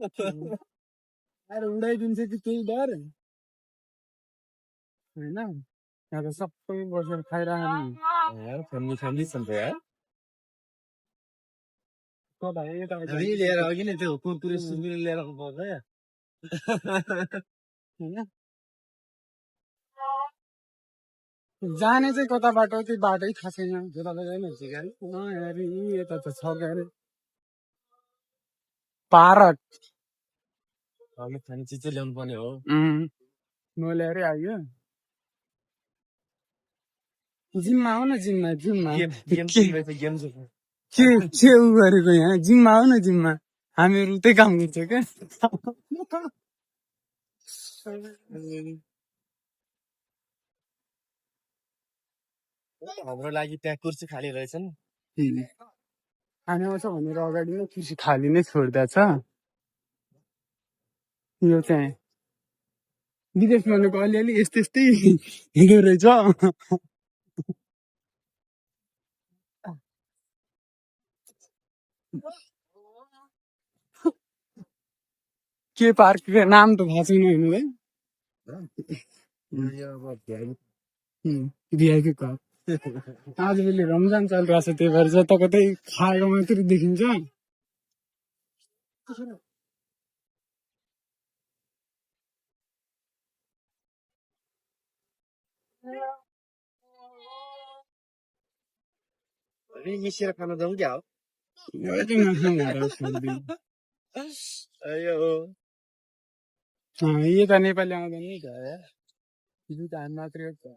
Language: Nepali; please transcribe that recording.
अरे उडाइदिन्छ कि केही डर होइन यहाँ त सबै बसेर खाइरहनु यार फ्यामिली फ्यामिली छ नि त यार कता यता हामी लिएर अघि नै त्यो कुरकुरे सुरकुरे लिएर आउनु पर्छ या होइन जाने चाहिँ कता बाटो त्यो बाटै थाहा छैन जता जानुहुन्छ गाडी अरे यता त छ गाडी पारक हामीले खाने चिज चाहिँ ल्याउनु पर्ने हो नल्याएरै आयो जिममा आऊ न जिममा जिममा के उ गरेको यहाँ जिममा आऊ न जिममा हामीहरू उतै काम गर्छ क्या हाम्रो लागि त्यहाँ कुर्सी खाली रहेछन् हामी आउँछ भनेर अगाडि नै कुर्सी खाली नै छोडिदिएछ यो चाहिँ विदेश भनेको अलिअलि यस्तै यस्तै हिँड्दो रहेछ के पार्क नाम त थाहा छैन हामीलाई भिआइपी पार्क आजभोलि रमजान चलिरहेको छ त्यही भएर जता कतै खाएको मात्रै देखिन्छ मिसेर खान जाउँ क्या हो यता नेपाली आउँदैन नि त दुईटा हामी मात्रै हो त